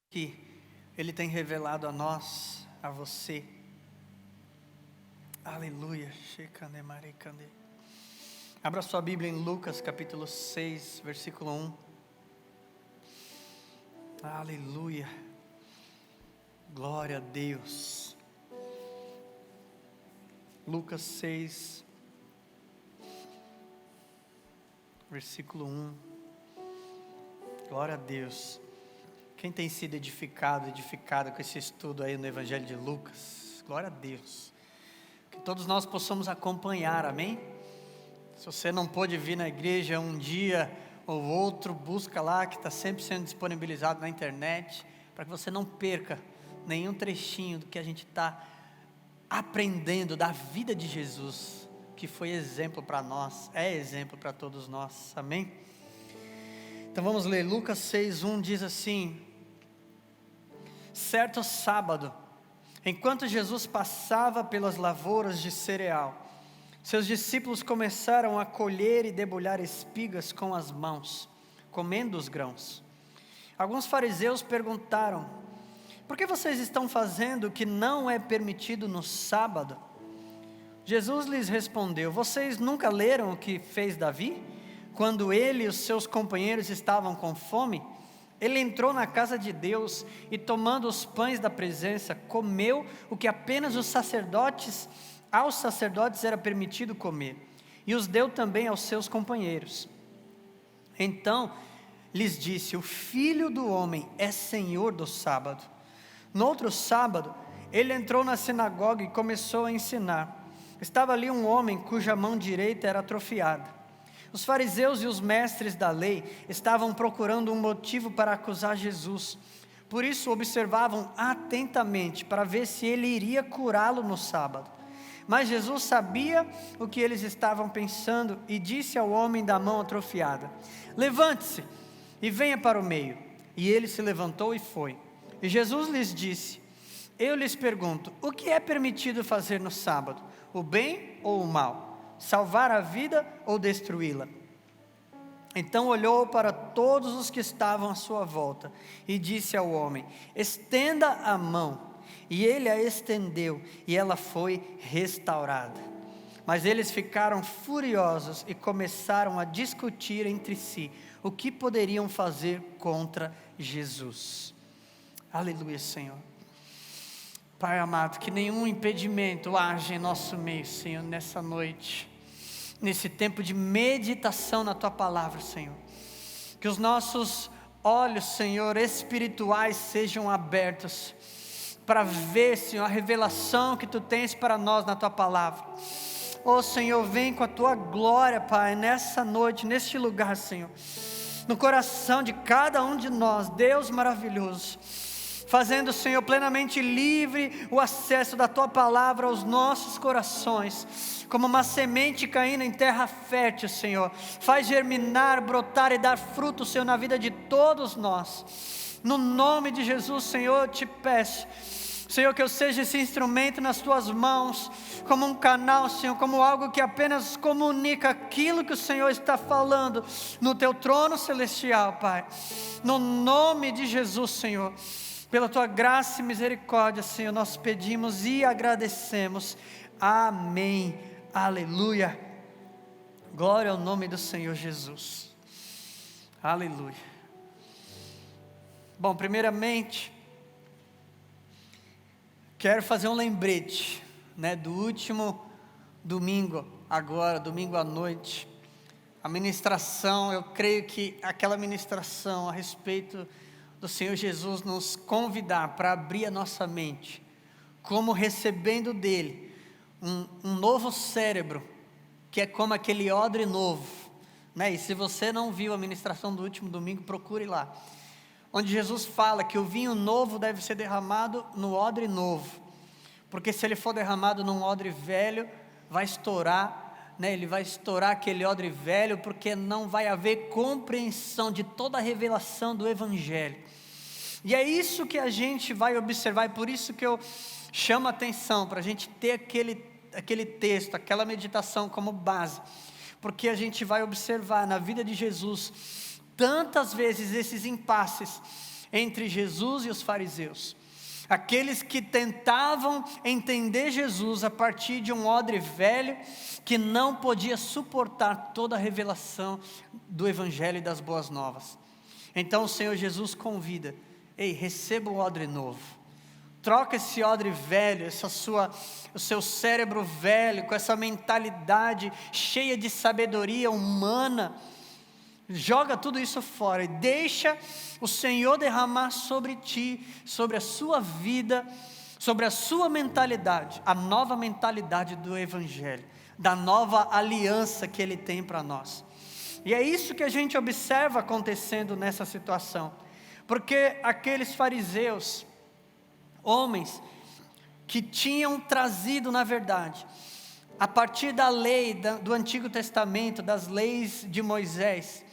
que Ele tem revelado a nós, a você. Aleluia. Abra sua Bíblia em Lucas capítulo 6, versículo 1. Aleluia. Glória a Deus. Lucas 6, versículo 1. Glória a Deus. Quem tem sido edificado com esse estudo aí no Evangelho de Lucas? Glória a Deus. Que todos nós possamos acompanhar, amém? Se você não pôde vir na igreja um dia ou outro, busca lá, que está sempre sendo disponibilizado na internet, para que você não perca nenhum trechinho do que a gente está aprendendo da vida de Jesus, que foi exemplo para nós, é exemplo para todos nós, amém? Então vamos ler, Lucas 6:1 diz assim: certo sábado, enquanto Jesus passava pelas lavouras de cereal, seus discípulos começaram a colher e debulhar espigas com as mãos, comendo os grãos. Alguns fariseus perguntaram: por que vocês estão fazendo o que não é permitido no sábado? Jesus lhes respondeu: vocês nunca leram o que fez Davi? Quando ele e os seus companheiros estavam com fome, ele entrou na casa de Deus e, tomando os pães da presença, comeu o que apenas aos sacerdotes era permitido comer, e os deu também aos seus companheiros. Então lhes disse: o Filho do Homem é Senhor do sábado. No outro sábado, ele entrou na sinagoga e começou a ensinar. Estava ali um homem cuja mão direita era atrofiada. Os fariseus e os mestres da lei estavam procurando um motivo para acusar Jesus. Por isso observavam atentamente para ver se ele iria curá-lo no sábado. Mas Jesus sabia o que eles estavam pensando e disse ao homem da mão atrofiada: levante-se e venha para o meio. E ele se levantou e foi. E Jesus lhes disse: eu lhes pergunto, o que é permitido fazer no sábado? O bem ou o mal? Salvar a vida ou destruí-la? Então olhou para todos os que estavam à sua volta e disse ao homem: estenda a mão. E ele a estendeu e ela foi restaurada. Mas eles ficaram furiosos e começaram a discutir entre si o que poderiam fazer contra Jesus. Aleluia, Senhor. Pai amado, que nenhum impedimento haja em nosso meio, Senhor, nessa noite, nesse tempo de meditação na Tua Palavra, Senhor. Que os nossos olhos, Senhor, espirituais sejam abertos para ver, Senhor, a revelação que Tu tens para nós na Tua Palavra. Oh, Senhor, vem com a Tua glória, Pai, nessa noite, neste lugar, Senhor, no coração de cada um de nós, Deus maravilhoso, fazendo, Senhor, plenamente livre o acesso da Tua Palavra aos nossos corações, como uma semente caindo em terra fértil, Senhor. Faz germinar, brotar e dar fruto, Senhor, na vida de todos nós. No nome de Jesus, Senhor, eu te peço, Senhor, que eu seja esse instrumento nas Tuas mãos, como um canal, Senhor, como algo que apenas comunica aquilo que o Senhor está falando no Teu trono celestial, Pai. No nome de Jesus, Senhor, pela Tua graça e misericórdia, Senhor, nós pedimos e agradecemos. Amém. Aleluia. Glória ao nome do Senhor Jesus. Aleluia. Bom, primeiramente, quero fazer um lembrete, do último domingo, agora, domingo à noite. A ministração, eu creio que aquela ministração a respeito do Senhor Jesus nos convidar para abrir a nossa mente, como recebendo dele um novo cérebro, que é como aquele odre novo, e se você não viu a ministração do último domingo, procure lá, onde Jesus fala que o vinho novo deve ser derramado no odre novo, porque se ele for derramado num odre velho, vai estourar, ele vai estourar aquele odre velho, porque não vai haver compreensão de toda a revelação do Evangelho. E é isso que a gente vai observar, e por isso que eu chamo a atenção, para a gente ter aquele texto, aquela meditação como base, porque a gente vai observar na vida de Jesus, tantas vezes esses impasses entre Jesus e os fariseus. Aqueles que tentavam entender Jesus a partir de um odre velho, que não podia suportar toda a revelação do Evangelho e das boas novas. Então o Senhor Jesus convida: ei, receba um odre novo. Troca esse odre velho, o seu cérebro velho, com essa mentalidade cheia de sabedoria humana. Joga tudo isso fora e deixa o Senhor derramar sobre ti, sobre a sua vida, sobre a sua mentalidade, a nova mentalidade do Evangelho, da nova aliança que Ele tem para nós. E é isso que a gente observa acontecendo nessa situação, porque aqueles fariseus, homens que tinham trazido, na verdade, a partir da lei do Antigo Testamento, das leis de Moisés,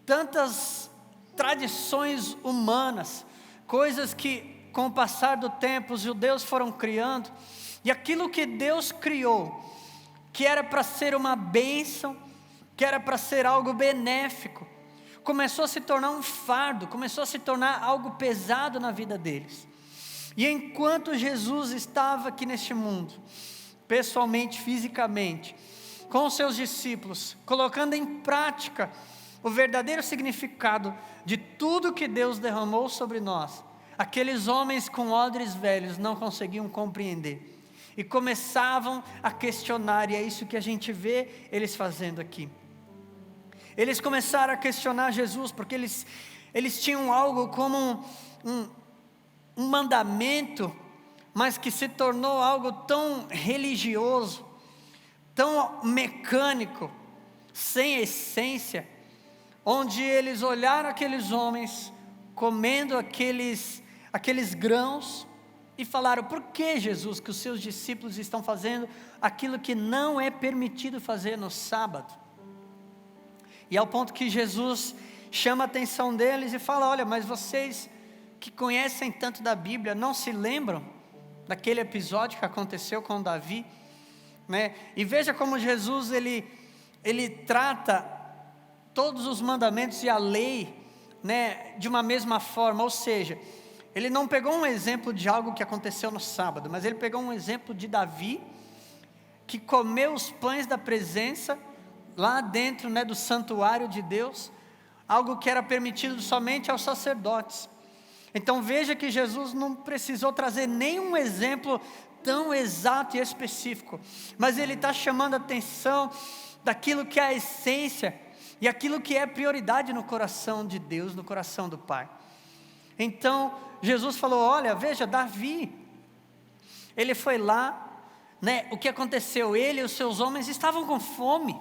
tantas tradições humanas, coisas que com o passar do tempo os judeus foram criando, e aquilo que Deus criou, que era para ser uma bênção, que era para ser algo benéfico, começou a se tornar um fardo, começou a se tornar algo pesado na vida deles. E enquanto Jesus estava aqui neste mundo, pessoalmente, fisicamente, com os seus discípulos, colocando em prática o verdadeiro significado de tudo que Deus derramou sobre nós, aqueles homens com odres velhos não conseguiam compreender, e começavam a questionar, e é isso que a gente vê eles fazendo aqui. Eles começaram a questionar Jesus, porque eles tinham algo como um mandamento, mas que se tornou algo tão religioso, tão mecânico, sem essência, onde eles olharam aqueles homens comendo aqueles grãos e falaram: por que, Jesus, que os seus discípulos estão fazendo aquilo que não é permitido fazer no sábado? E ao ponto que Jesus chama a atenção deles e fala: olha, mas vocês que conhecem tanto da Bíblia, não se lembram daquele episódio que aconteceu com Davi, né? E veja como Jesus, ele trata todos os mandamentos e a lei, né, de uma mesma forma, ou seja, ele não pegou um exemplo de algo que aconteceu no sábado, mas ele pegou um exemplo de Davi, que comeu os pães da presença, lá dentro, né, do santuário de Deus, algo que era permitido somente aos sacerdotes. Então veja que Jesus não precisou trazer nenhum exemplo tão exato e específico, mas ele está chamando a atenção daquilo que é a essência, e aquilo que é prioridade no coração de Deus, no coração do Pai. Então Jesus falou: olha, veja, Davi, ele foi lá, né, o que aconteceu? Ele e os seus homens estavam com fome,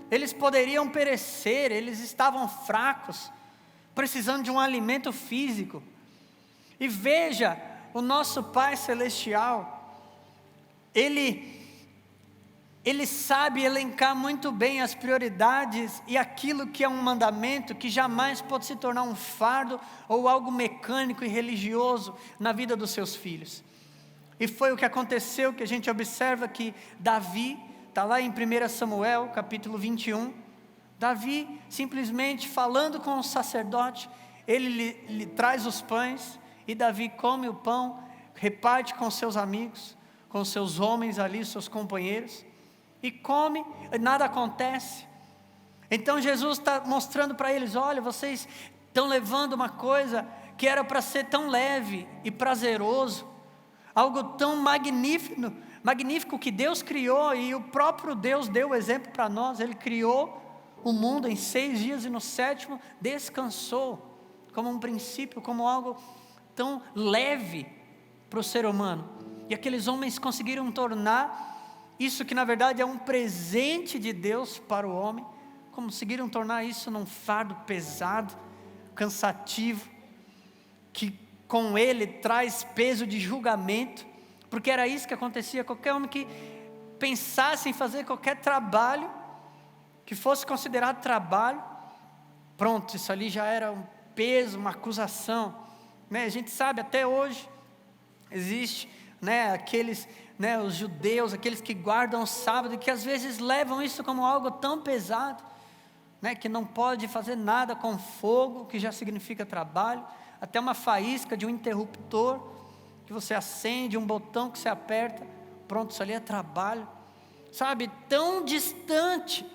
eles poderiam perecer, eles estavam fracos, precisando de um alimento físico. E veja, o nosso Pai Celestial, Ele sabe elencar muito bem as prioridades e aquilo que é um mandamento que jamais pode se tornar um fardo ou algo mecânico e religioso na vida dos seus filhos. E foi o que aconteceu, que a gente observa que Davi, está lá em 1 Samuel capítulo 21, Davi simplesmente falando com o sacerdote, ele lhe traz os pães, e Davi come o pão, reparte com seus amigos, com seus homens ali, seus companheiros, e come, e nada acontece. Então Jesus está mostrando para eles: olha, vocês estão levando uma coisa que era para ser tão leve e prazeroso, algo tão magnífico que Deus criou, e o próprio Deus deu o exemplo para nós. Ele criou o mundo em 6 dias e no 7º descansou, como um princípio, como algo tão leve para o ser humano. E aqueles homens conseguiram tornar isso, que na verdade é um presente de Deus para o homem, conseguiram tornar isso num fardo pesado, cansativo, que com ele traz peso de julgamento, porque era isso que acontecia. Qualquer homem que pensasse em fazer qualquer trabalho que fosse considerado trabalho, pronto, isso ali já era um peso, uma acusação, né? A gente sabe, até hoje existe, né, aqueles, né, os judeus, aqueles que guardam o sábado, e que às vezes levam isso como algo tão pesado, né, que não pode fazer nada com fogo, que já significa trabalho, até uma faísca de um interruptor que você acende, um botão que você aperta, pronto, isso ali é trabalho, sabe, tão distante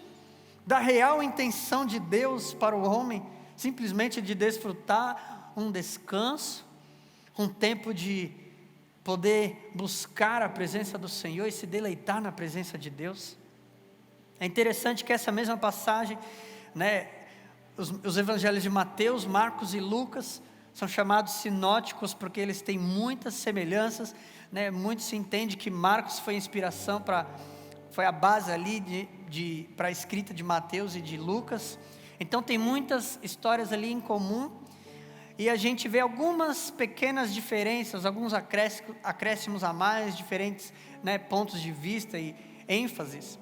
da real intenção de Deus para o homem, simplesmente de desfrutar um descanso, um tempo de poder buscar a presença do Senhor e se deleitar na presença de Deus. É interessante que essa mesma passagem, né, os evangelhos de Mateus, Marcos e Lucas são chamados sinóticos porque eles têm muitas semelhanças, né? Muito se entende que Marcos foi inspiração foi a base ali para a escrita de Mateus e de Lucas. Então tem muitas histórias ali em comum, e a gente vê algumas pequenas diferenças, alguns acréscimos a mais, diferentes, né, pontos de vista e ênfases.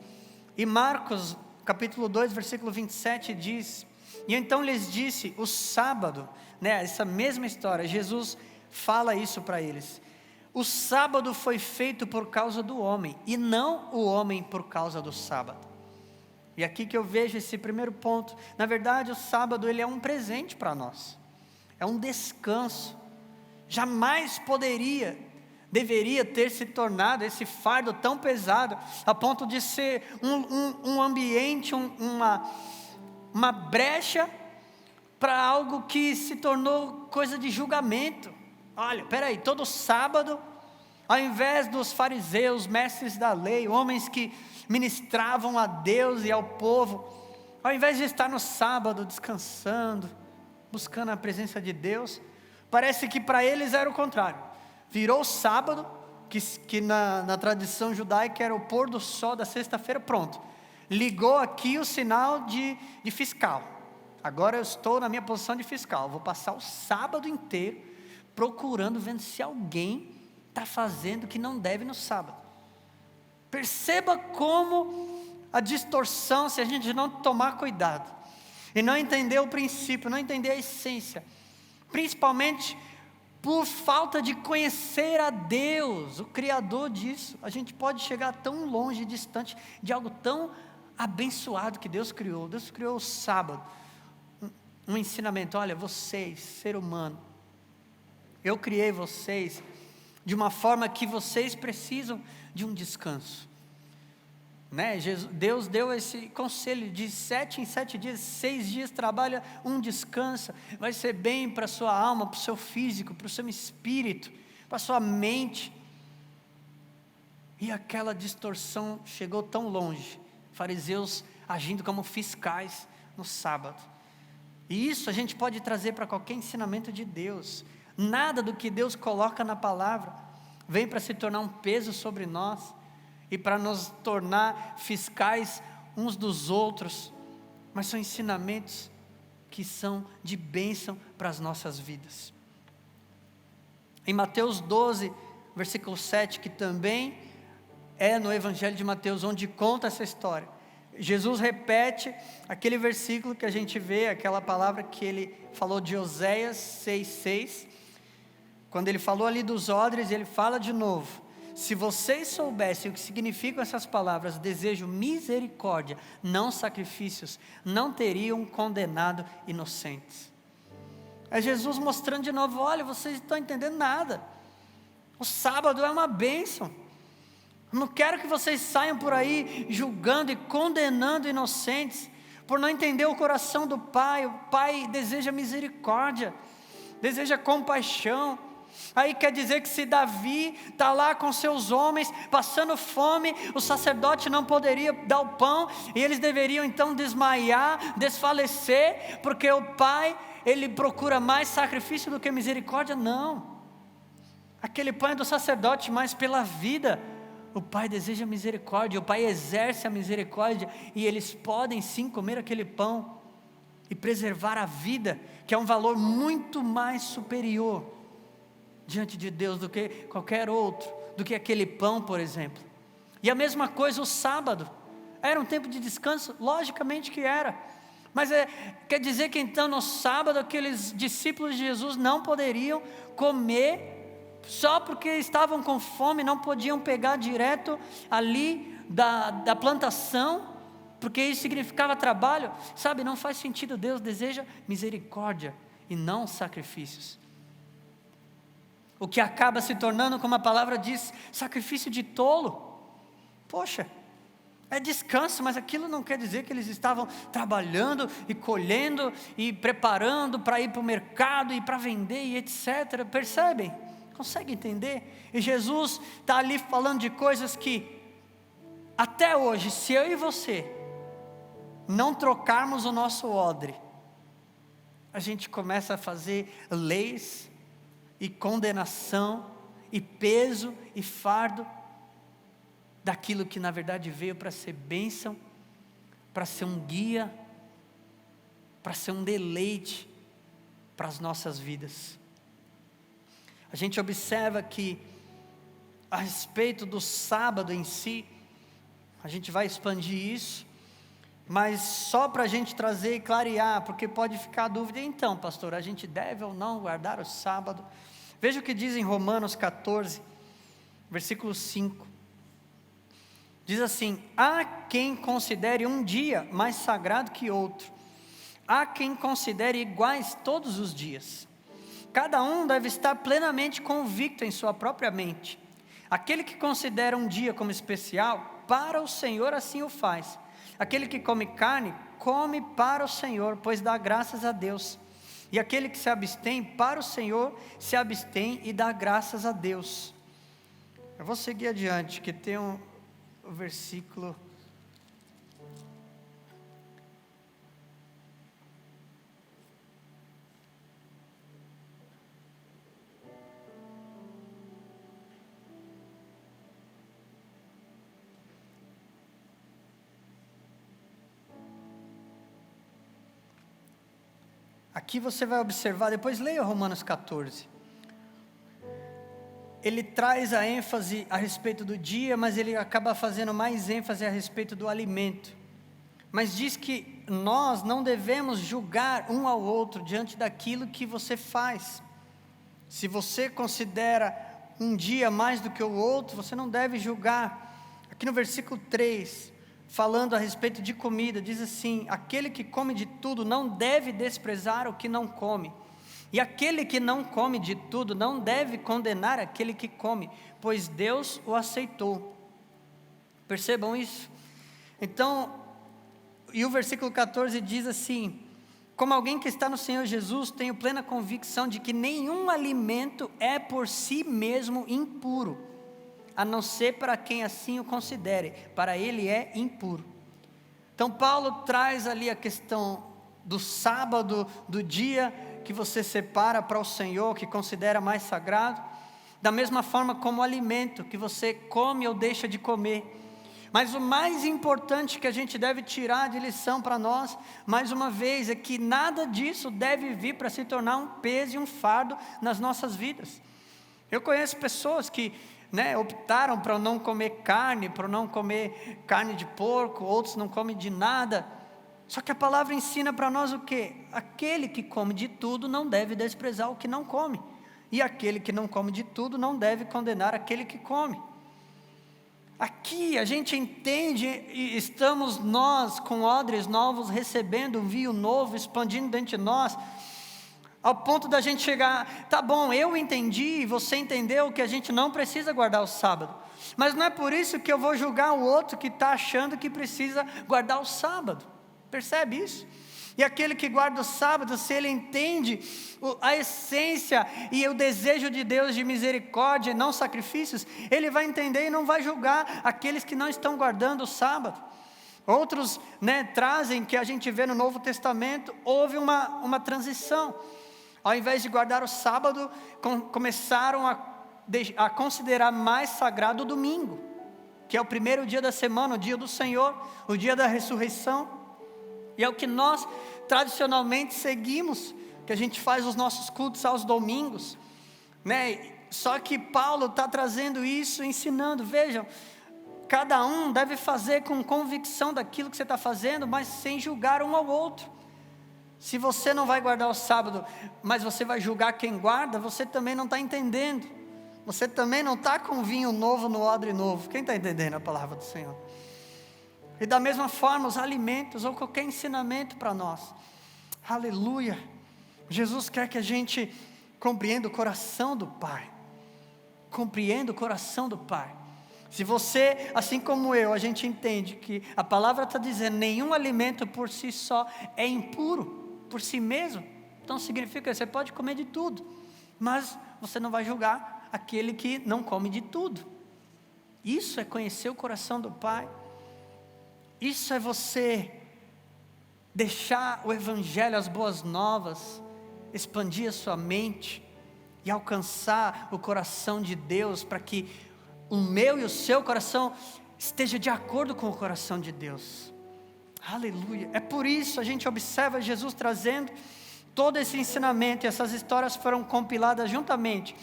E Marcos, capítulo 2, versículo 27 diz: e então lhes disse, o sábado, né, essa mesma história, Jesus fala isso para eles: o sábado foi feito por causa do homem, e não o homem por causa do sábado. E aqui que eu vejo esse primeiro ponto. Na verdade, o sábado ele é um presente para nós, é um descanso. Jamais deveria ter se tornado esse fardo tão pesado, a ponto de ser um ambiente, uma brecha para algo que se tornou coisa de julgamento. Olha, peraí, todo sábado, ao invés dos fariseus, mestres da lei, homens que ministravam a Deus e ao povo, ao invés de estar no sábado descansando, buscando a presença de Deus, parece que para eles era o contrário. Virou sábado, que na tradição judaica era o pôr do sol da sexta-feira, pronto. Ligou aqui o sinal de fiscal. Agora eu estou na minha posição de fiscal, vou passar o sábado inteiro procurando, vendo se alguém está fazendo o que não deve no sábado. Perceba como a distorção, se a gente não tomar cuidado, e não entender o princípio, não entender a essência, principalmente por falta de conhecer a Deus, o Criador disso, a gente pode chegar tão longe e distante de algo tão abençoado que Deus criou. Deus criou o sábado, um ensinamento: olha, vocês, ser humano, eu criei vocês de uma forma que vocês precisam de um descanso, né? Deus deu esse conselho de 7 em 7 dias, 6 dias trabalha, um descansa, vai ser bem para a sua alma, para o seu físico, para o seu espírito, para a sua mente. E aquela distorção chegou tão longe, fariseus agindo como fiscais no sábado. E isso a gente pode trazer para qualquer ensinamento de Deus. Nada do que Deus coloca na palavra vem para se tornar um peso sobre nós e para nos tornar fiscais uns dos outros, mas são ensinamentos que são de bênção para as nossas vidas. Em Mateus 12, versículo 7, que também é no Evangelho de Mateus, onde conta essa história, Jesus repete aquele versículo que a gente vê, aquela palavra que ele falou de Oséias 6,6, quando ele falou ali dos odres, ele fala de novo: se vocês soubessem o que significam essas palavras, desejo misericórdia, não sacrifícios, não teriam condenado inocentes. É Jesus mostrando de novo: olha, vocês não estão entendendo nada, o sábado é uma bênção. Não quero que vocês saiam por aí julgando e condenando inocentes, por não entender o coração do Pai. O Pai deseja misericórdia, deseja compaixão. Aí quer dizer que se Davi está lá com seus homens, passando fome, o sacerdote não poderia dar o pão, e eles deveriam então desmaiar, desfalecer, porque o Pai, ele procura mais sacrifício do que misericórdia? Não, aquele pão é do sacerdote, mas pela vida, o Pai deseja misericórdia, o Pai exerce a misericórdia, e eles podem sim comer aquele pão, e preservar a vida, que é um valor muito mais superior diante de Deus do que qualquer outro, do que aquele pão, por exemplo. E a mesma coisa o sábado, era um tempo de descanso? Logicamente que era, mas quer dizer que então no sábado aqueles discípulos de Jesus não poderiam comer, só porque estavam com fome, não podiam pegar direto ali da plantação porque isso significava trabalho. Sabe, não faz sentido. Deus deseja misericórdia e não sacrifícios. O que acaba se tornando, como a palavra diz, sacrifício de tolo. Poxa, é descanso, mas aquilo não quer dizer que eles estavam trabalhando e colhendo e preparando para ir para o mercado e para vender e etc. Percebem? Consegue entender? E Jesus está ali falando de coisas que até hoje, se eu e você não trocarmos o nosso odre, a gente começa a fazer leis e condenação e peso e fardo daquilo que na verdade veio para ser bênção, para ser um guia, para ser um deleite para as nossas vidas. A gente observa que a respeito do sábado em si, a gente vai expandir isso, mas só para a gente trazer e clarear, porque pode ficar a dúvida, então pastor, a gente deve ou não guardar o sábado? Veja o que diz em Romanos 14, versículo 5, diz assim: há quem considere um dia mais sagrado que outro, há quem considere iguais todos os dias, cada um deve estar plenamente convicto em sua própria mente. Aquele que considera um dia como especial, para o Senhor assim o faz. Aquele que come carne, come para o Senhor, pois dá graças a Deus. E aquele que se abstém, para o Senhor se abstém e dá graças a Deus. Eu vou seguir adiante, que tem um versículo. Aqui você vai observar, depois leia Romanos 14. Ele traz a ênfase a respeito do dia, mas ele acaba fazendo mais ênfase a respeito do alimento. Mas diz que nós não devemos julgar um ao outro diante daquilo que você faz. Se você considera um dia mais do que o outro, você não deve julgar. Aqui no versículo 3, falando a respeito de comida, diz assim: aquele que come de tudo não deve desprezar o que não come, e aquele que não come de tudo não deve condenar aquele que come, pois Deus o aceitou. Percebam isso? Então, e o versículo 14 diz assim: como alguém que está no Senhor Jesus, tenho plena convicção de que nenhum alimento é por si mesmo impuro, a não ser para quem assim o considere, para ele é impuro. Então Paulo traz ali a questão do sábado, do dia que você separa para o Senhor, que considera mais sagrado, da mesma forma como o alimento que você come ou deixa de comer. Mas o mais importante que a gente deve tirar de lição para nós, mais uma vez, é que nada disso deve vir para se tornar um peso e um fardo nas nossas vidas. Eu conheço pessoas que optaram para não comer carne, para não comer carne de porco, outros não comem de nada. Só que a palavra ensina para nós o quê? Aquele que come de tudo não deve desprezar o que não come, e aquele que não come de tudo não deve condenar aquele que come. Aqui a gente entende, e estamos nós com odres novos, recebendo um vinho novo, expandindo dentro de nós, ao ponto da gente chegar, tá bom, eu entendi, você entendeu que a gente não precisa guardar o sábado, mas não é por isso que eu vou julgar o outro que está achando que precisa guardar o sábado. Percebe isso? E aquele que guarda o sábado, se ele entende a essência e o desejo de Deus de misericórdia e não sacrifícios, ele vai entender e não vai julgar aqueles que não estão guardando o sábado. Outros trazem que a gente vê no Novo Testamento, houve uma transição. Ao invés de guardar o sábado, começaram a considerar mais sagrado o domingo, que é o primeiro dia da semana, o dia do Senhor, o dia da ressurreição. E é o que nós tradicionalmente seguimos, que a gente faz os nossos cultos aos domingos, Só que Paulo está trazendo isso, ensinando, vejam, cada um deve fazer com convicção daquilo que você está fazendo, mas sem julgar um ao outro. Se você não vai guardar o sábado, mas você vai julgar quem guarda, você também não está entendendo, você também não está com vinho novo no odre novo. Quem está entendendo a palavra do Senhor? E da mesma forma, os alimentos ou qualquer ensinamento para nós. Aleluia. Jesus quer que a gente compreenda o coração do Pai. Compreenda o coração do Pai. Se você, assim como eu, a gente entende que a palavra está dizendo, nenhum alimento por si só é impuro, por si mesmo. Então significa que você pode comer de tudo, mas você não vai julgar aquele que não come de tudo. Isso é conhecer o coração do Pai. Isso é você deixar o Evangelho, as boas novas, expandir a sua mente e alcançar o coração de Deus, para que o meu e o seu coração esteja de acordo com o coração de Deus. Aleluia. É por isso a gente observa Jesus trazendo todo esse ensinamento, e essas histórias foram compiladas juntamente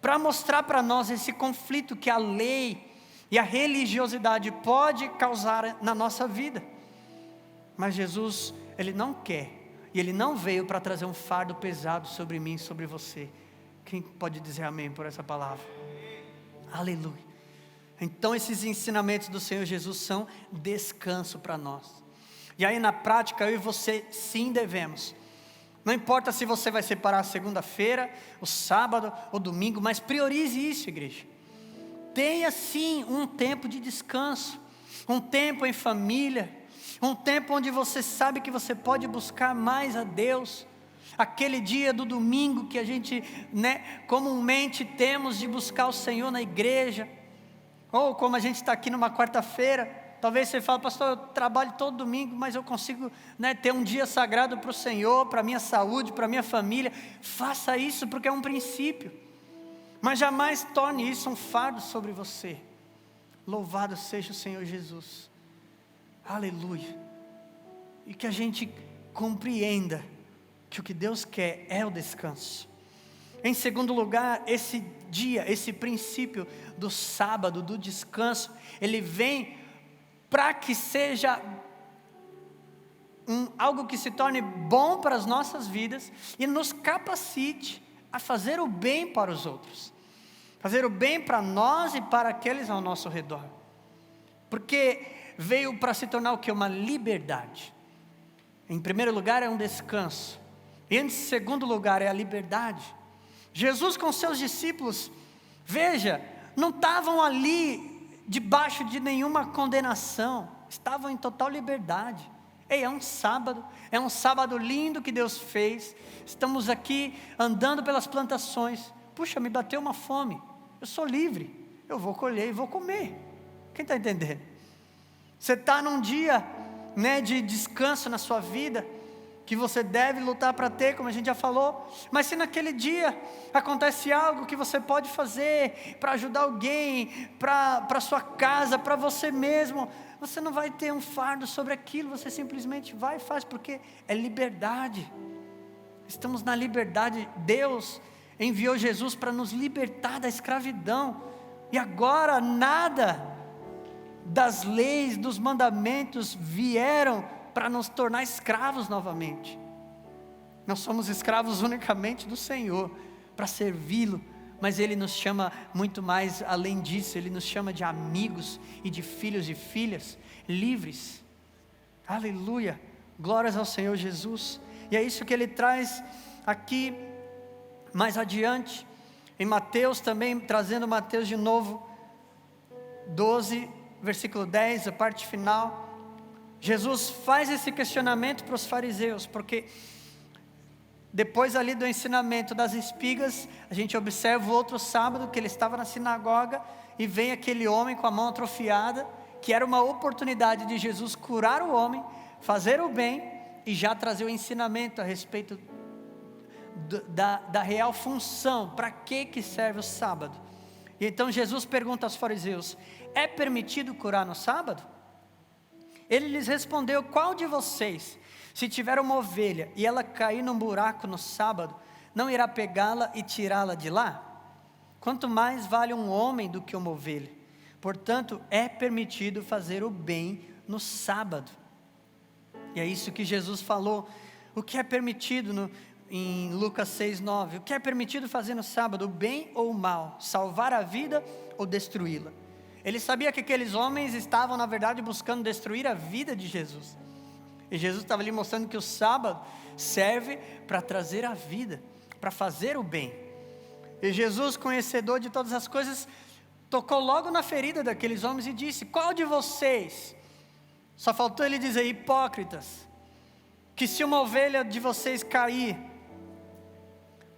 para mostrar para nós esse conflito que a lei e a religiosidade pode causar na nossa vida. Mas Jesus, Ele não quer, e Ele não veio para trazer um fardo pesado sobre mim e sobre você. Quem pode dizer amém por essa palavra? Aleluia. Então esses ensinamentos do Senhor Jesus são descanso para nós. E aí na prática eu e você sim devemos. Não importa se você vai separar a segunda-feira, o sábado ou domingo, mas priorize isso, igreja. Tenha sim um tempo de descanso, um tempo em família, um tempo onde você sabe que você pode buscar mais a Deus. Aquele dia do domingo que a gente, comumente temos de buscar o Senhor na igreja, ou como a gente está aqui numa quarta-feira, talvez você fale, pastor, eu trabalho todo domingo, mas eu consigo ter um dia sagrado para o Senhor, para a minha saúde, para a minha família. Faça isso porque é um princípio, mas jamais torne isso um fardo sobre você. Louvado seja o Senhor Jesus. Aleluia. E que a gente compreenda que o que Deus quer é o descanso. Em segundo lugar, esse dia, esse princípio do sábado, do descanso, ele vem para que seja algo que se torne bom para as nossas vidas e nos capacite a fazer o bem para os outros, fazer o bem para nós e para aqueles ao nosso redor, porque veio para se tornar o que? Uma liberdade. Em primeiro lugar é um descanso, e em segundo lugar é a liberdade. Jesus com seus discípulos, veja, não estavam ali debaixo de nenhuma condenação, estavam em total liberdade. Ei, é um sábado lindo que Deus fez, estamos aqui andando pelas plantações, puxa, me bateu uma fome, eu sou livre, eu vou colher e vou comer. Quem está entendendo? Você está num dia de descanso na sua vida, que você deve lutar para ter, como a gente já falou, mas se naquele dia acontece algo que você pode fazer para ajudar alguém, para sua casa, para você mesmo, você não vai ter um fardo sobre aquilo, você simplesmente vai e faz, porque é liberdade. Estamos na liberdade. Deus enviou Jesus para nos libertar da escravidão, e agora nada das leis, dos mandamentos vieram para nos tornar escravos novamente. Nós somos escravos unicamente do Senhor, para servi-lo, mas Ele nos chama muito mais além disso, Ele nos chama de amigos e de filhos e filhas livres. Aleluia, glórias ao Senhor Jesus. E é isso que Ele traz aqui mais adiante, em Mateus também, trazendo Mateus de novo, 12, versículo 10, a parte final. Jesus faz esse questionamento para os fariseus, porque depois ali do ensinamento das espigas, a gente observa o outro sábado que ele estava na sinagoga, e vem aquele homem com a mão atrofiada, que era uma oportunidade de Jesus curar o homem, fazer o bem, e já trazer o ensinamento a respeito da real função, para que serve o sábado. E então Jesus pergunta aos fariseus, é permitido curar no sábado? Ele lhes respondeu, qual de vocês, se tiver uma ovelha e ela cair num buraco no sábado, não irá pegá-la e tirá-la de lá? Quanto mais vale um homem do que uma ovelha. Portanto, é permitido fazer o bem no sábado. E é isso que Jesus falou. O que é permitido em Lucas 6:9? O que é permitido fazer no sábado? O bem ou o mal? Salvar a vida ou destruí-la? Ele sabia que aqueles homens estavam, na verdade, buscando destruir a vida de Jesus. E Jesus estava ali mostrando que o sábado serve para trazer a vida, para fazer o bem. E Jesus, conhecedor de todas as coisas, tocou logo na ferida daqueles homens e disse: qual de vocês, só faltou ele dizer, hipócritas, que se uma ovelha de vocês cair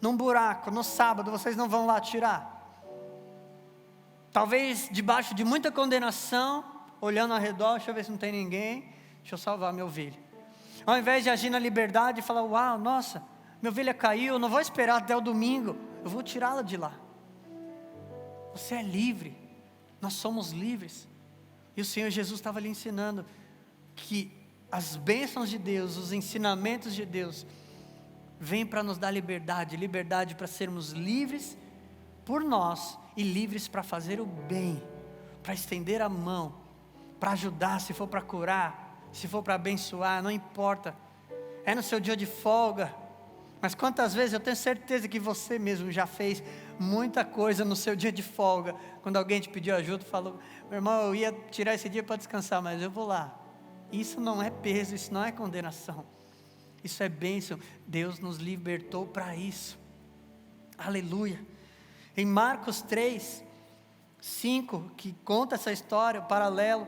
num buraco no sábado, vocês não vão lá tirar? Talvez debaixo de muita condenação, olhando ao redor, deixa eu ver se não tem ninguém, deixa eu salvar minha ovelha. Ao invés de agir na liberdade e falar: uau, nossa, minha ovelha caiu, eu não vou esperar até o domingo, eu vou tirá-la de lá. Você é livre, nós somos livres. E o Senhor Jesus estava lhe ensinando que as bênçãos de Deus, os ensinamentos de Deus, vêm para nos dar liberdade, liberdade para sermos livres por nós e livres para fazer o bem, para estender a mão, para ajudar, se for para curar, se for para abençoar, não importa. É no seu dia de folga, mas quantas vezes eu tenho certeza que você mesmo já fez muita coisa no seu dia de folga, quando alguém te pediu ajuda, falou: meu irmão, eu ia tirar esse dia para descansar, mas eu vou lá. Isso não é peso, isso não é condenação, isso é bênção. Deus nos libertou para isso, aleluia. Em Marcos 3, 5, que conta essa história, o paralelo,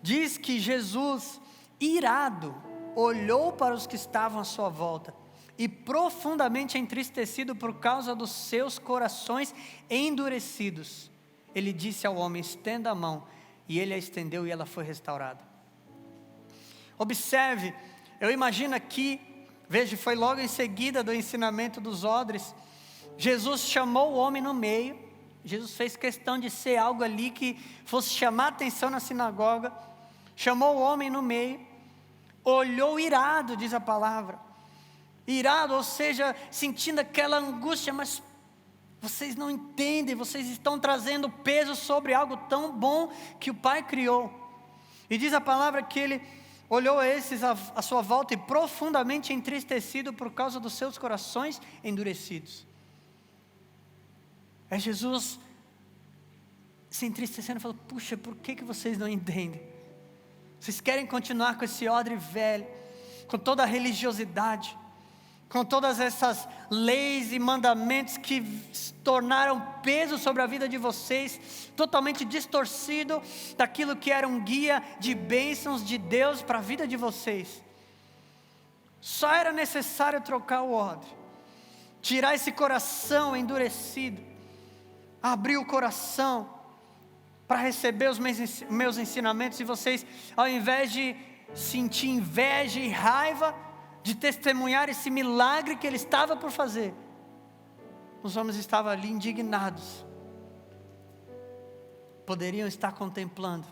diz que Jesus, irado, olhou para os que estavam à sua volta, e profundamente entristecido por causa dos seus corações endurecidos, ele disse ao homem: estenda a mão, e ele a estendeu e ela foi restaurada. Observe, eu imagino aqui, veja, foi logo em seguida do ensinamento dos odres, Jesus chamou o homem no meio. Jesus fez questão de ser algo ali que fosse chamar a atenção na sinagoga. Chamou o homem no meio, olhou irado, diz a palavra, irado, ou seja, sentindo aquela angústia, mas vocês não entendem, vocês estão trazendo peso sobre algo tão bom que o Pai criou. E diz a palavra que ele olhou a esses à sua volta e profundamente entristecido por causa dos seus corações endurecidos. É Jesus se entristecendo e falou: puxa, por que vocês não entendem? Vocês querem continuar com esse odre velho, com toda a religiosidade, com todas essas leis e mandamentos que tornaram peso sobre a vida de vocês, totalmente distorcido daquilo que era um guia de bênçãos de Deus para a vida de vocês. Só era necessário trocar o odre, tirar esse coração endurecido, abrir o coração para receber os meus ensinamentos, e vocês, ao invés de sentir inveja e raiva de testemunhar esse milagre que ele estava por fazer, os homens estavam ali indignados. Poderiam estar contemplando,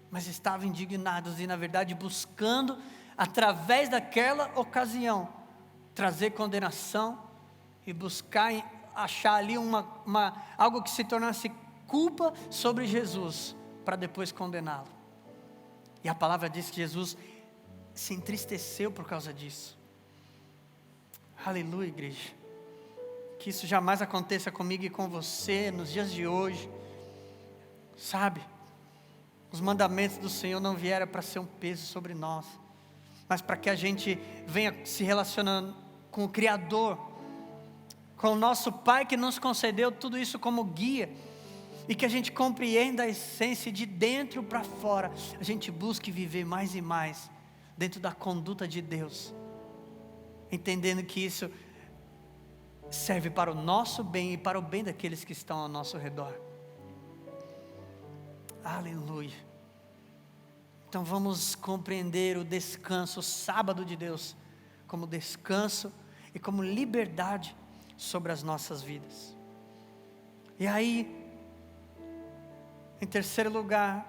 mas estavam indignados e, na verdade, buscando, através daquela ocasião, trazer condenação e buscar achar ali algo que se tornasse culpa sobre Jesus, para depois condená-lo. E a palavra diz que Jesus se entristeceu por causa disso. Aleluia, igreja. Que isso jamais aconteça comigo e com você nos dias de hoje. Sabe, os mandamentos do Senhor não vieram para ser um peso sobre nós, mas para que a gente venha se relacionando com o Criador, com o nosso Pai que nos concedeu tudo isso como guia, e que a gente compreenda a essência de dentro para fora, a gente busque viver mais e mais dentro da conduta de Deus, entendendo que isso serve para o nosso bem e para o bem daqueles que estão ao nosso redor. Aleluia. Então vamos compreender o descanso, o sábado de Deus, como descanso e como liberdade sobre as nossas vidas. E aí, em terceiro lugar,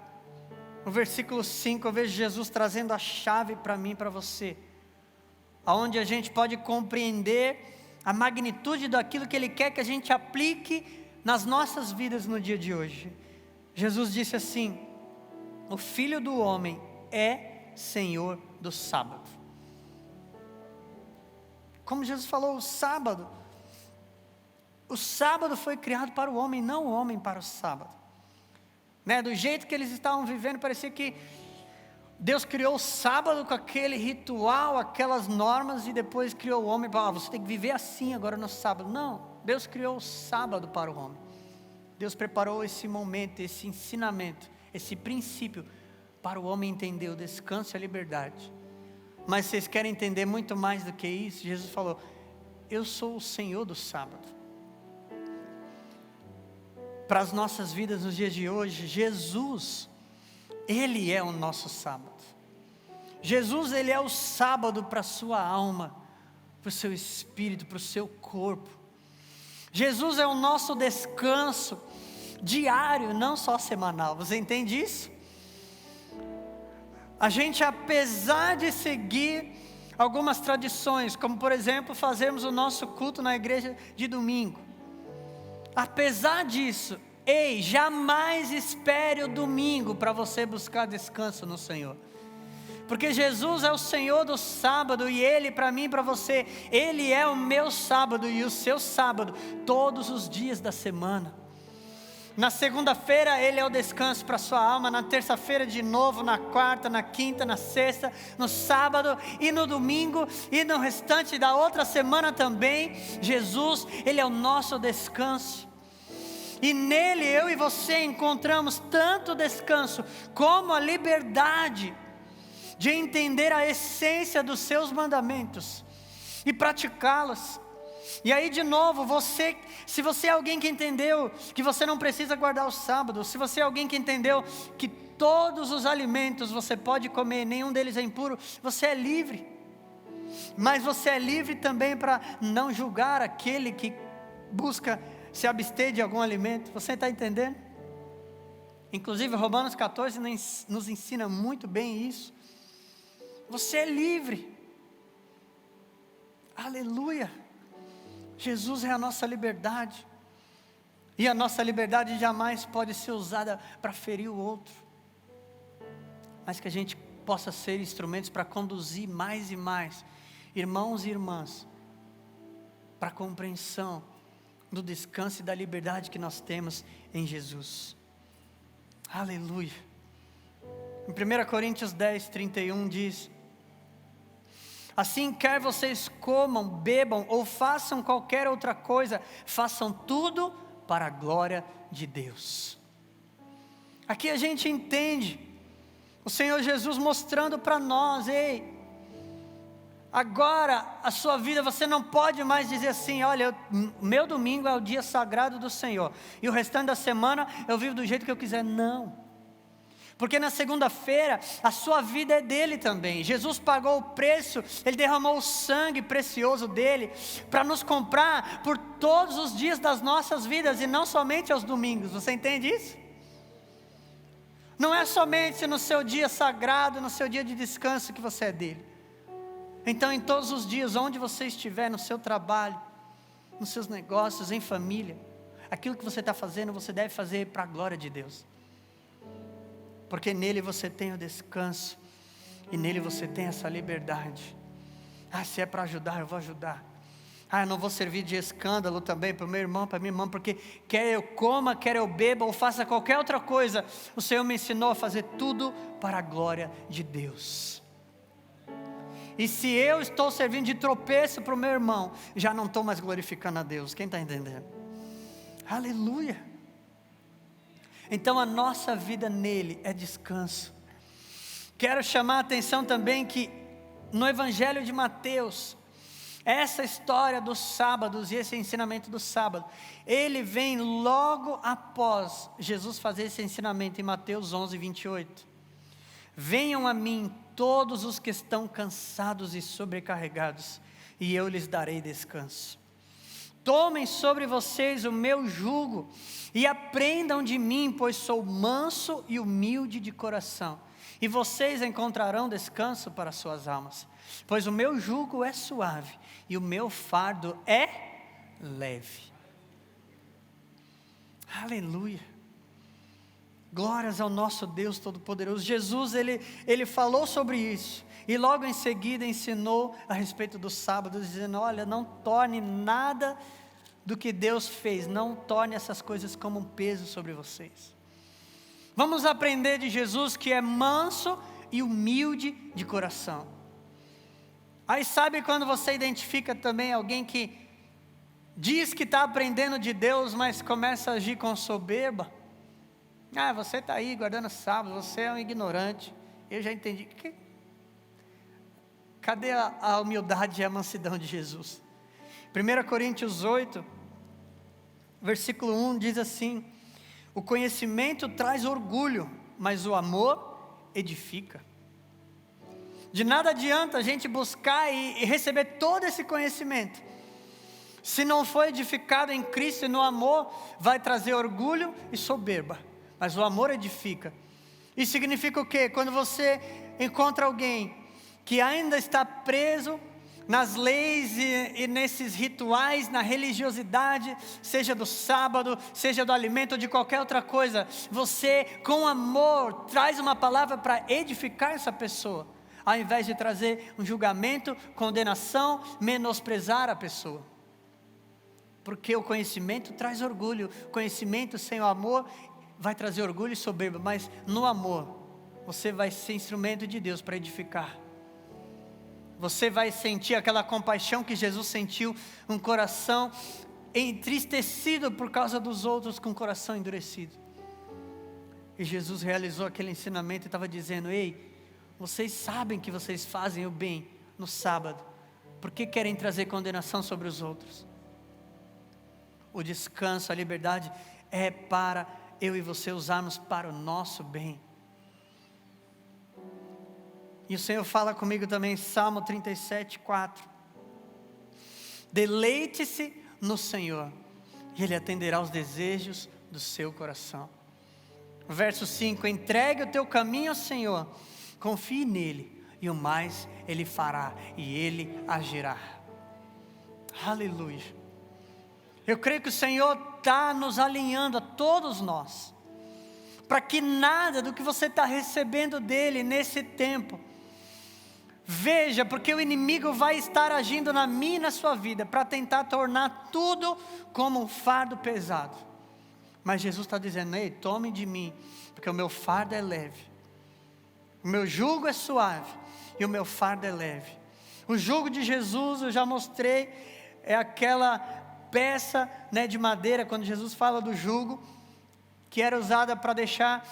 no versículo 5, eu vejo Jesus trazendo a chave para mim e para você, aonde a gente pode compreender a magnitude daquilo que Ele quer que a gente aplique nas nossas vidas no dia de hoje. Jesus disse assim: o Filho do Homem é Senhor do sábado. Como Jesus falou, o sábado foi criado para o homem, não o homem para o sábado. né? Do jeito que eles estavam vivendo, parecia que Deus criou o sábado com aquele ritual, aquelas normas, e depois criou o homem para, você tem que viver assim agora no sábado. Não, Deus criou o sábado para o homem. Deus preparou esse momento, esse ensinamento, esse princípio, para o homem entender o descanso e a liberdade. Mas vocês querem entender muito mais do que isso? Jesus falou, eu sou o Senhor do sábado. Para as nossas vidas nos dias de hoje, Jesus, Ele é o nosso sábado. Jesus, Ele é o sábado para a sua alma, para o seu espírito, para o seu corpo. Jesus é o nosso descanso diário, não só semanal. Você entende isso? A gente, apesar de seguir algumas tradições, como por exemplo, fazermos o nosso culto na igreja de domingo. Apesar disso, ei, jamais espere o domingo para você buscar descanso no Senhor. Porque Jesus é o Senhor do sábado e Ele para mim e para você, Ele é o meu sábado e o seu sábado, todos os dias da semana. Na segunda-feira Ele é o descanso para a sua alma, na terça-feira de novo, na quarta, na quinta, na sexta, no sábado e no domingo e no restante da outra semana também. Jesus, Ele é o nosso descanso. E nele eu e você encontramos tanto descanso como a liberdade de entender a essência dos seus mandamentos e praticá-los. E aí de novo, se você é alguém que entendeu que você não precisa guardar o sábado, se você é alguém que entendeu que todos os alimentos você pode comer, nenhum deles é impuro, você é livre. Mas você é livre também para não julgar aquele que busca se abster de algum alimento. Você está entendendo? Inclusive Romanos 14 nos ensina muito bem isso. Você é livre. Aleluia. Jesus é a nossa liberdade. E a nossa liberdade jamais pode ser usada para ferir o outro. Mas que a gente possa ser instrumentos para conduzir mais e mais irmãos e irmãs para a compreensão do descanso e da liberdade que nós temos em Jesus. Aleluia. Em 1 Coríntios 10, 31 diz: assim, quer vocês comam, bebam ou façam qualquer outra coisa, façam tudo para a glória de Deus. Aqui a gente entende o Senhor Jesus mostrando para nós, ei, agora a sua vida você não pode mais dizer assim, olha, meu domingo é o dia sagrado do Senhor, e o restante da semana eu vivo do jeito que eu quiser. Não. Porque na segunda-feira a sua vida é dele também. Jesus pagou o preço, Ele derramou o sangue precioso dele para nos comprar por todos os dias das nossas vidas e não somente aos domingos. Você entende isso? Não é somente no seu dia sagrado, no seu dia de descanso que você é dele. Então em todos os dias, onde você estiver, no seu trabalho, nos seus negócios, em família, aquilo que você está fazendo, você deve fazer para a glória de Deus. Porque nele você tem o descanso, e nele você tem essa liberdade. Ah, se é para ajudar, eu vou ajudar. Ah, eu não vou servir de escândalo também para o meu irmão, para a minha irmã, porque quer eu coma, quer eu beba, ou faça qualquer outra coisa, o Senhor me ensinou a fazer tudo para a glória de Deus. E se eu estou servindo de tropeço para o meu irmão, já não estou mais glorificando a Deus. Quem está entendendo? Aleluia. Então a nossa vida nele é descanso. Quero chamar a atenção também que no Evangelho de Mateus, essa história dos sábados e esse ensinamento do sábado, ele vem logo após Jesus fazer esse ensinamento em Mateus 11, 28. Venham a mim todos os que estão cansados e sobrecarregados, e eu lhes darei descanso. Tomem sobre vocês o meu jugo e aprendam de mim, pois sou manso e humilde de coração, e vocês encontrarão descanso para suas almas, pois o meu jugo é suave e o meu fardo é leve. Aleluia. Glórias ao nosso Deus Todo-Poderoso. Jesus, ele falou sobre isso, e logo em seguida ensinou a respeito do sábado, dizendo, olha, não torne nada do que Deus fez, não torne essas coisas como um peso sobre vocês. Vamos aprender de Jesus que é manso e humilde de coração. Aí sabe quando você identifica também alguém que diz que está aprendendo de Deus, mas começa a agir com soberba? Ah, você está aí guardando sábado, você é um ignorante. Eu já entendi. Cadê a humildade e a mansidão de Jesus? 1 Coríntios 8, versículo 1 diz assim: o conhecimento traz orgulho, mas o amor edifica. De nada adianta a gente buscar e receber todo esse conhecimento, se não for edificado em Cristo e no amor, vai trazer orgulho e soberba. Mas o amor edifica. Isso significa o quê? Quando você encontra alguém que ainda está preso nas leis e nesses rituais, na religiosidade, seja do sábado, seja do alimento ou de qualquer outra coisa, você com amor traz uma palavra para edificar essa pessoa, ao invés de trazer um julgamento, condenação, menosprezar a pessoa. Porque o conhecimento traz orgulho, conhecimento sem o amor vai trazer orgulho e soberba, mas no amor você vai ser instrumento de Deus para edificar. Você vai sentir aquela compaixão que Jesus sentiu, um coração entristecido por causa dos outros, com o coração endurecido. E Jesus realizou aquele ensinamento e estava dizendo: ei, vocês sabem que vocês fazem o bem no sábado, por que querem trazer condenação sobre os outros? O descanso, a liberdade é para eu e você usarmos para o nosso bem. E o Senhor fala comigo também, Salmo 37, 4. Deleite-se no Senhor, e Ele atenderá aos desejos do seu coração. Verso 5, entregue o teu caminho ao Senhor, confie nele, e o mais Ele fará, e Ele agirá. Aleluia. Eu creio que o Senhor está nos alinhando a todos nós, para que nada do que você está recebendo dEle nesse tempo, veja, porque o inimigo vai estar agindo na minha e na sua vida, para tentar tornar tudo como um fardo pesado. Mas Jesus está dizendo: ei, tome de mim, porque o meu fardo é leve, o meu jugo é suave, e o meu fardo é leve. O jugo de Jesus, eu já mostrei, é aquela peça, de madeira, quando Jesus fala do jugo, que era usada para deixar,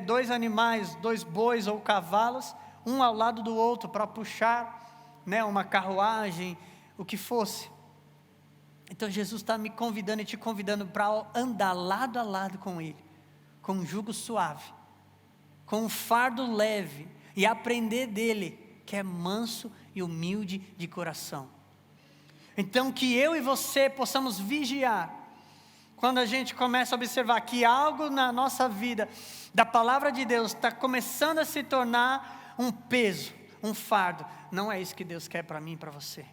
dois animais, dois bois ou cavalos, um ao lado do outro, para puxar, uma carruagem, o que fosse. Então Jesus está me convidando e te convidando para andar lado a lado com Ele, com um jugo suave, com um fardo leve, e aprender dEle, que é manso e humilde de coração. Então que eu e você possamos vigiar, quando a gente começa a observar que algo na nossa vida, da palavra de Deus, está começando a se tornar um peso, um fardo. Não é isso que Deus quer para mim e para você.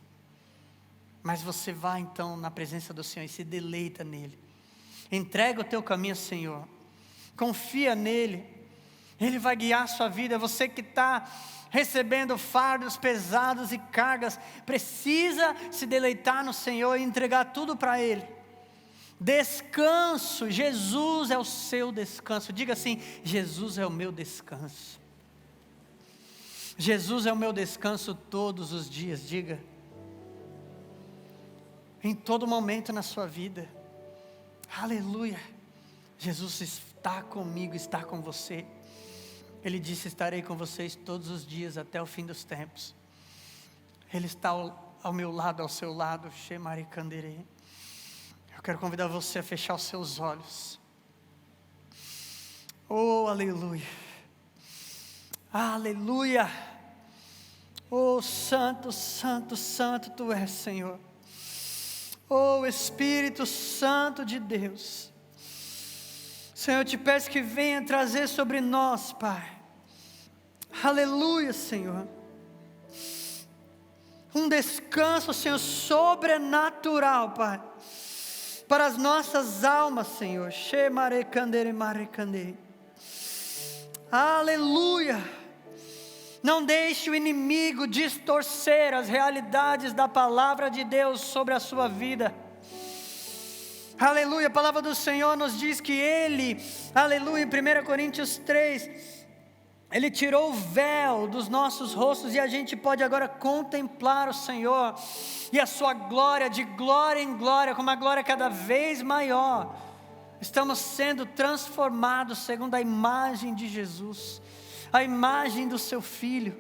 Mas você vai então na presença do Senhor e se deleita nele. Entrega o teu caminho ao Senhor, confia nele, Ele vai guiar a sua vida. Você que está recebendo fardos pesados e cargas, precisa se deleitar no Senhor e entregar tudo para Ele. Descanso, Jesus é o seu descanso. Diga assim: Jesus é o meu descanso. Jesus é o meu descanso todos os dias. Diga, em todo momento na sua vida. Aleluia. Jesus está comigo, está com você. Ele disse: estarei com vocês todos os dias até o fim dos tempos. Ele está ao meu lado, ao seu lado. Shemare Kandere. Eu quero convidar você a fechar os seus olhos. Oh, aleluia. Aleluia. Oh, santo, santo, santo Tu és, Senhor. Oh, Espírito Santo de Deus. Senhor, eu te peço que venha trazer sobre nós, Pai. Aleluia, Senhor. Um descanso, Senhor, sobrenatural, Pai, para as nossas almas, Senhor. Aleluia. Não deixe o inimigo distorcer as realidades da palavra de Deus sobre a sua vida. Aleluia, a palavra do Senhor nos diz que Ele, aleluia, em 1 Coríntios 3, Ele tirou o véu dos nossos rostos e a gente pode agora contemplar o Senhor e a sua glória, de glória em glória, com uma glória cada vez maior. Estamos sendo transformados segundo a imagem de Jesus, a imagem do seu Filho.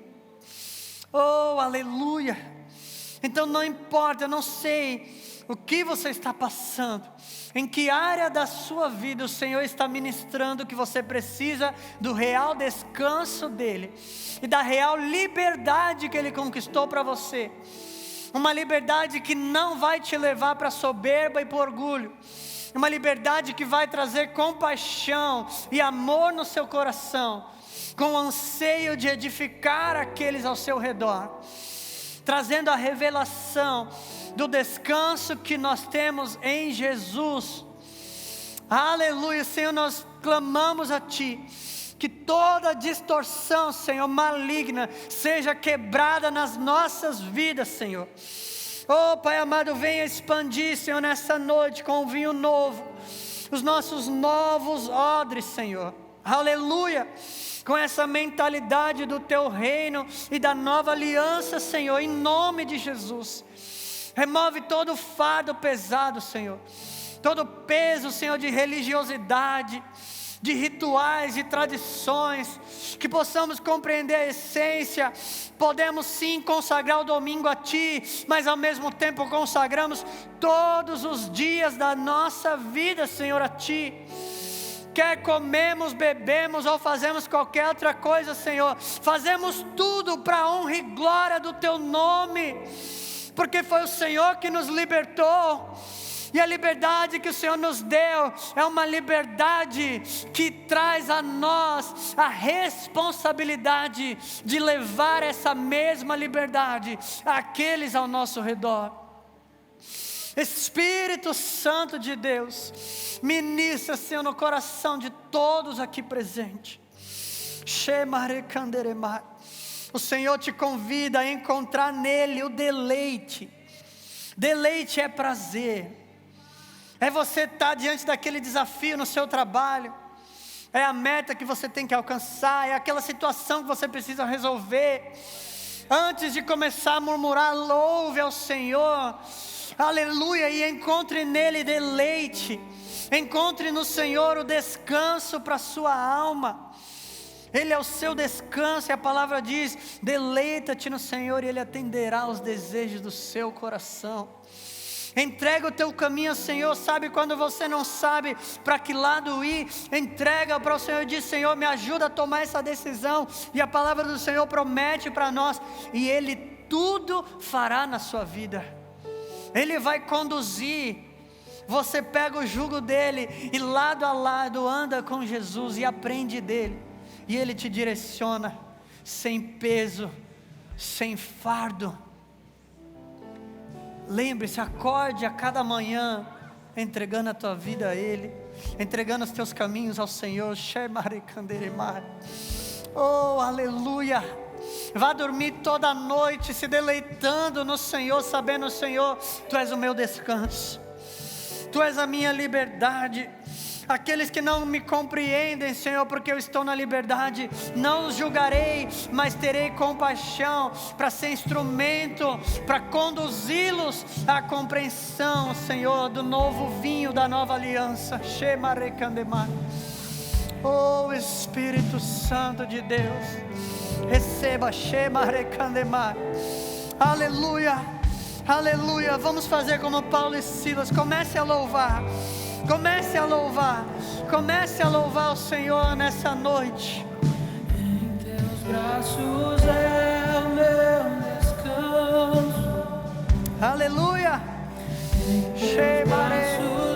Oh, aleluia! Então não importa, eu não sei o que você está passando, em que área da sua vida o Senhor está ministrando que você precisa do real descanso dEle e da real liberdade que Ele conquistou para você. Uma liberdade que não vai te levar para soberba e para orgulho. Uma liberdade que vai trazer compaixão e amor no seu coração, com o anseio de edificar aqueles ao seu redor, trazendo a revelação do descanso que nós temos em Jesus. Aleluia, Senhor, nós clamamos a Ti, que toda distorção, Senhor, maligna, seja quebrada nas nossas vidas, Senhor. Oh, Pai amado, venha expandir, Senhor, nessa noite com um vinho novo, os nossos novos odres, Senhor. Aleluia, com essa mentalidade do Teu reino e da nova aliança, Senhor, em nome de Jesus. Remove todo o fardo pesado, Senhor, todo o peso, Senhor, de religiosidade, de rituais e tradições, que possamos compreender a essência. Podemos sim consagrar o domingo a Ti, mas ao mesmo tempo consagramos todos os dias da nossa vida, Senhor, a Ti. Quer comemos, bebemos ou fazemos qualquer outra coisa, Senhor, fazemos tudo para a honra e glória do Teu nome, porque foi o Senhor que nos libertou. E a liberdade que o Senhor nos deu é uma liberdade que traz a nós a responsabilidade de levar essa mesma liberdade àqueles ao nosso redor. Espírito Santo de Deus, ministra, Senhor, no coração de todos aqui presentes. O Senhor te convida a encontrar nele o deleite. Deleite é prazer. É você estar diante daquele desafio no seu trabalho, é a meta que você tem que alcançar, é aquela situação que você precisa resolver. Antes de começar a murmurar, louve ao Senhor, aleluia, e encontre nele deleite, encontre no Senhor o descanso para a sua alma. Ele é o seu descanso, e a palavra diz: deleita-te no Senhor e Ele atenderá aos desejos do seu coração. Entrega o teu caminho ao Senhor. Sabe quando você não sabe para que lado ir, entrega para o Senhor e diz: Senhor, me ajuda a tomar essa decisão. E a palavra do Senhor promete para nós, e Ele tudo fará na sua vida. Ele vai conduzir. Você pega o jugo dele e lado a lado anda com Jesus e aprende dele, e Ele te direciona sem peso, sem fardo. Lembre-se, acorde a cada manhã entregando a tua vida a Ele, entregando os teus caminhos ao Senhor. Oh, aleluia. Vá dormir toda noite se deleitando no Senhor, sabendo: Senhor, Tu és o meu descanso, Tu és a minha liberdade. Aqueles que não me compreendem, Senhor, porque eu estou na liberdade, não os julgarei, mas terei compaixão para ser instrumento, para conduzi-los à compreensão, Senhor, do novo vinho, da nova aliança. Oh, Espírito Santo de Deus, receba. Aleluia, aleluia. Vamos fazer como Paulo e Silas. Comece a louvar. Comece a louvar, comece a louvar o Senhor nessa noite. Em Teus braços é o meu descanso. Aleluia. Em Teus braços